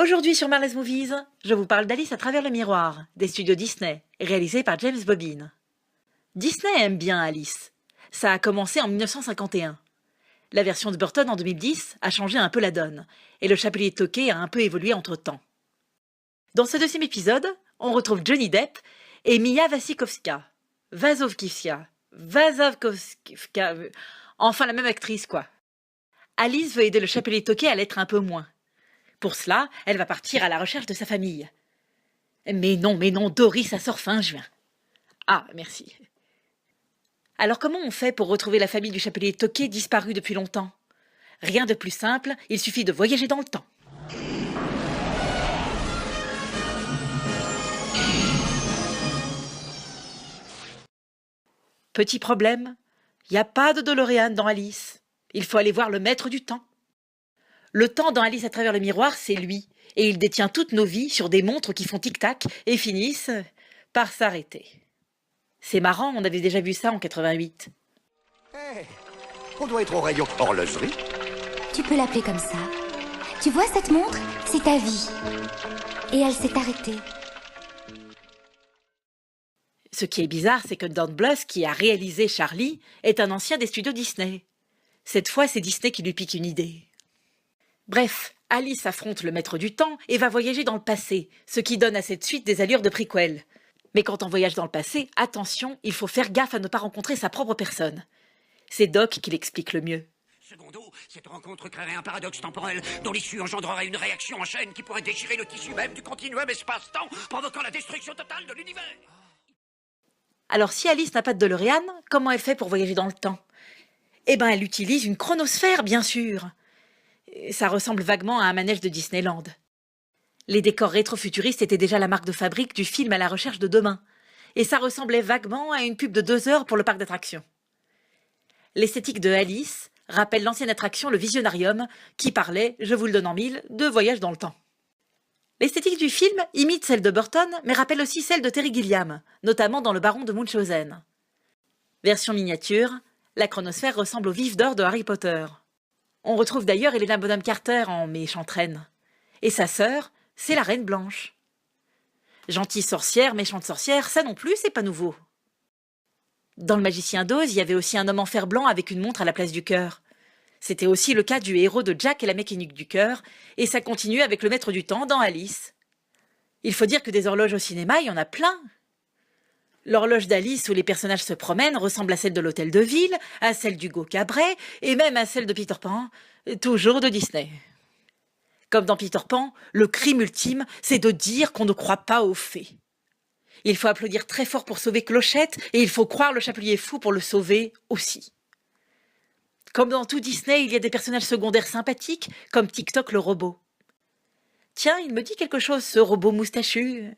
Aujourd'hui sur Marley's Movies, je vous parle d'Alice à travers le miroir, des studios Disney, réalisé par James Bobine. Disney aime bien Alice. Ça a commencé en 1951. La version de Burton en 2010 a changé un peu la donne, et le Chapelier de Tokay a un peu évolué entre-temps. Dans ce deuxième épisode, on retrouve Johnny Depp et Mia Wasikowska. Enfin la même actrice quoi. Alice veut aider le Chapelier de Tokay à l'être un peu moins. Pour cela, elle va partir à la recherche de sa famille. Mais non, Doris, ça sort fin juin. Ah, merci. Alors comment on fait pour retrouver la famille du Chapelier de Tokay disparue depuis longtemps? Rien de plus simple, il suffit de voyager dans le temps. Petit problème, il n'y a pas de DeLorean dans Alice. Il faut aller voir le maître du temps. Le temps dans Alice à travers le miroir, c'est lui. Et il détient toutes nos vies sur des montres qui font tic-tac et finissent par s'arrêter. C'est marrant, on avait déjà vu ça en 88. Hey, on doit être au rayon horlogerie. Tu peux l'appeler comme ça. Tu vois cette montre? C'est ta vie. Et elle s'est arrêtée. Ce qui est bizarre, c'est que Don Bluth, qui a réalisé Charlie, est un ancien des studios Disney. Cette fois, c'est Disney qui lui pique une idée. Bref, Alice affronte le maître du temps et va voyager dans le passé, ce qui donne à cette suite des allures de prequel. Mais quand on voyage dans le passé, attention, il faut faire gaffe à ne pas rencontrer sa propre personne. C'est Doc qui l'explique le mieux. Secondo, cette rencontre créerait un paradoxe temporel dont l'issue engendrerait une réaction en chaîne qui pourrait déchirer le tissu même du continuum espace-temps, provoquant la destruction totale de l'univers. Alors si Alice n'a pas de DeLorean, comment elle fait pour voyager dans le temps? Eh ben elle utilise une chronosphère, bien sûr. Ça ressemble vaguement à un manège de Disneyland. Les décors rétro-futuristes étaient déjà la marque de fabrique du film À la recherche de demain, et ça ressemblait vaguement à une pub de 2 heures pour le parc d'attractions. L'esthétique de Alice rappelle l'ancienne attraction Le Visionarium, qui parlait, je vous le donne en mille, de voyage dans le temps. L'esthétique du film imite celle de Burton, mais rappelle aussi celle de Terry Gilliam, notamment dans Le Baron de Munchausen. Version miniature, la chronosphère ressemble au vif d'or de Harry Potter. On retrouve d'ailleurs Helena Bonham Carter en méchante reine. Et sa sœur, c'est la Reine Blanche. Gentille sorcière, méchante sorcière, ça non plus, c'est pas nouveau. Dans Le Magicien d'Oz, il y avait aussi un homme en fer blanc avec une montre à la place du cœur. C'était aussi le cas du héros de Jack et la mécanique du cœur, et ça continue avec le maître du temps dans Alice. Il faut dire que des horloges au cinéma, il y en a plein. L'horloge d'Alice où les personnages se promènent ressemble à celle de l'Hôtel de Ville, à celle d'Hugo Cabret et même à celle de Peter Pan, toujours de Disney. Comme dans Peter Pan, le crime ultime, c'est de dire qu'on ne croit pas aux fées. Il faut applaudir très fort pour sauver Clochette et il faut croire le chapelier fou pour le sauver aussi. Comme dans tout Disney, il y a des personnages secondaires sympathiques, comme TikTok le robot. Tiens, il me dit quelque chose, ce robot moustachu.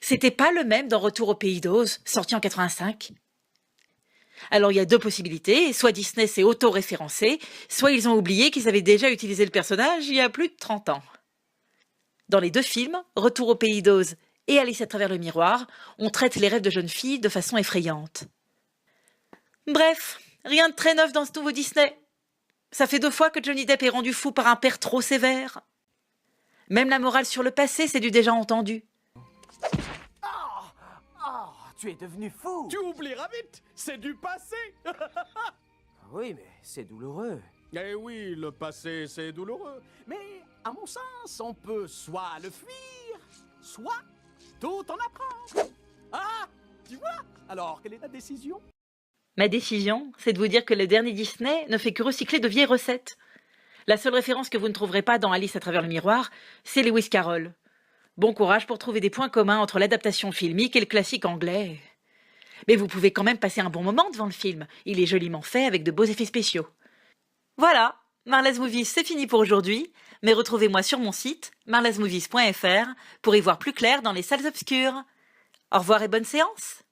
C'était pas le même dans Retour au Pays d'Oz, sorti en 85. Alors il y a 2 possibilités, soit Disney s'est auto-référencé, soit ils ont oublié qu'ils avaient déjà utilisé le personnage il y a plus de 30 ans. Dans les 2 films, Retour au Pays d'Oz et Alice à travers le miroir, on traite les rêves de jeunes filles de façon effrayante. Bref, rien de très neuf dans ce nouveau Disney. Ça fait 2 fois que Johnny Depp est rendu fou par un père trop sévère. Même la morale sur le passé, c'est du déjà entendu. Tu es devenu fou. Tu oublieras vite, c'est du passé. Oui, mais c'est douloureux. Eh oui, le passé, c'est douloureux. Mais à mon sens, on peut soit le fuir, soit tout en apprendre. Ah, tu vois? Alors, quelle est ta décision? Ma décision, c'est de vous dire que le dernier Disney ne fait que recycler de vieilles recettes. La seule référence que vous ne trouverez pas dans Alice à travers le miroir, c'est Lewis Carroll. Bon courage pour trouver des points communs entre l'adaptation filmique et le classique anglais. Mais vous pouvez quand même passer un bon moment devant le film. Il est joliment fait avec de beaux effets spéciaux. Voilà, Marley's Movies, c'est fini pour aujourd'hui. Mais retrouvez-moi sur mon site, marleysmovies.fr, pour y voir plus clair dans les salles obscures. Au revoir et bonne séance!